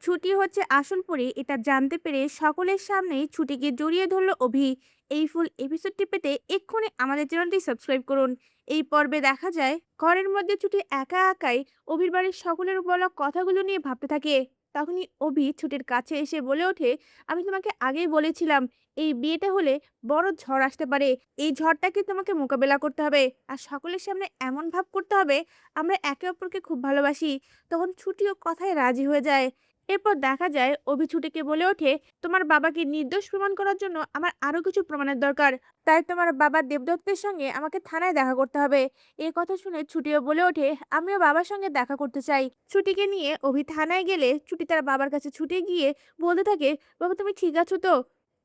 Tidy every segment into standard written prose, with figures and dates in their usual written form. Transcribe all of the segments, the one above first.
ছুটি হচ্ছে আসল পরী এটা জানতে পেরে সকলের সামনেই ছুটিকে জড়িয়ে ধরল অভি। এই ফুল এপিসোডটি পেতে এক্ষুনি আমাদের চ্যানেলটি সাবস্ক্রাইব করুন। এই পর্বে দেখা যায় ঘরের মধ্যে ছুটি একা একাই অভির বাড়ির সকলের বলা কথাগুলো নিয়ে ভাবতে থাকে। তখনই অভি ছুটির কাছে এসে বলে ওঠে, আমি তোমাকে আগেই বলেছিলাম এই বিয়েটা হলে বড় ঝড় আসতে পারে। এই ঝড়টাকে তোমাকে মোকাবেলা করতে হবে আর সকলের সামনে এমন ভাব করতে হবে আমরা একে অপরকে খুব ভালোবাসি। তখন ছুটিও কথায় রাজি হয়ে যায়। এরপর দেখা যায় অভি ছুটিকে বলে ওঠে, তোমার বাবাকে নির্দোষ প্রমাণ করার জন্য আমার আরো কিছু প্রমাণের দরকার। তাই তোমার বাবা দেবদত্তের সঙ্গে আমাকে থানায় দেখা করতে হবে। এই কথা শুনে ছুটিও বলে ওঠে, আমিও বাবার সঙ্গে দেখা করতে চাই। ছুটিকে নিয়ে অভি থানায় গেলে ছুটি তার বাবার কাছে ছুটে গিয়ে বলতে থাকে, বাবা তুমি ঠিক আছো তো?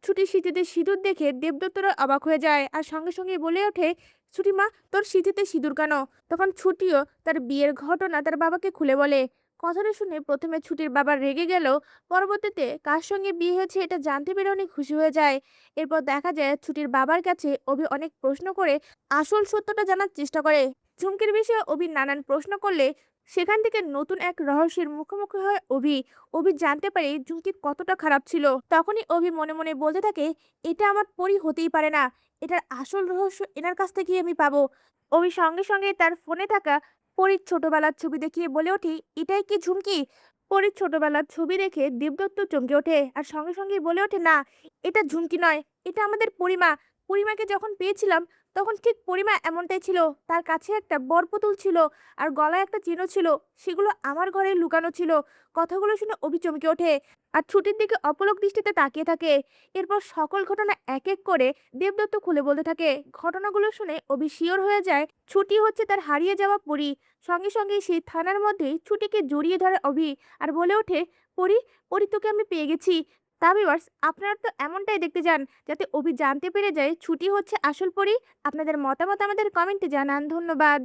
ছুটির স্মৃতিতে সিঁদুর দেখে দেবদত্তরা অবাক হয়ে যায় আর সঙ্গে সঙ্গে বলে ওঠে, ছুটি মা তোর স্মৃতিতে সিঁদুর কেন? তখন ছুটিও তার বিয়ের ঘটনা তার বাবাকে খুলে বলে। কথাটা শুনে প্রথমে ছুটির বাবা রেগে গেল, পরবর্তীতে কার সঙ্গে বিয়ে হয়েছে এটা জানতে পেরে অনেক খুশি হয়ে যায়। এরপর দেখা যায় ছুটির বাবার কাছে অভি অনেক প্রশ্ন করে আসল সত্যটা জানার চেষ্টা করে। ঝুমকির বিষয়ে অভি নানান প্রশ্ন করলে সেখান থেকে নতুন এক রহস্যের মুখোমুখি হয় অভি। অভি জানতে পারে ঝুমকি কতটা খারাপ ছিল। তখনই অভি মনে মনে বলতে থাকে, এটা আমার পরি হতেই পারে না, এটার আসল রহস্য এনার কাছ থেকেই আমি পাবো। অভি সঙ্গে সঙ্গে তার ফোনে থাকা পরীর ছোটবেলার ছবি দেখিয়ে বলে ওঠে, এটাই কি ঝুমকি? পরীর ছোটবেলার ছবি দেখে দেবদত্ত চমকে ওঠে আর সঙ্গে সঙ্গে বলে ওঠে, না এটা ঝুমকি নয়, এটা আমাদের পরিমা। পরিমাকে যখন পেয়েছিলাম তখন ঠিক পরিমা এমনটাই ছিল। তার কাছে একটা বরপুতুল ছিল আর গলায় একটা চেনও ছিল, সেগুলো আমার ঘরে লুকানো ছিল। কথাগুলো শুনে অভি চমকে ওঠে আর ছুটির দিকে অপলক দৃষ্টিতে তাকিয়ে থাকে। এরপর সকল ঘটনা এক এক করে দেবদত্ত খুলে বলতে থাকে। ঘটনাগুলো শুনে অভি শিওর হয়ে যায় ছুটি হচ্ছে তার হারিয়ে যাওয়া পরী। সঙ্গে সঙ্গে সেই থানার মধ্যেই ছুটিকে জড়িয়ে ধরে অভি আর বলে ওঠে, পরী, পরী তোকে আমি পেয়ে গেছি। তা ভিউয়ার্স আপনারা তো এমনটাই দেখতে চান যাতে অভি জানতে পেরে যায় ছুটি হচ্ছে আসল পরী। আপনাদের মতামত আমাদের কমেন্টে জানান। ধন্যবাদ।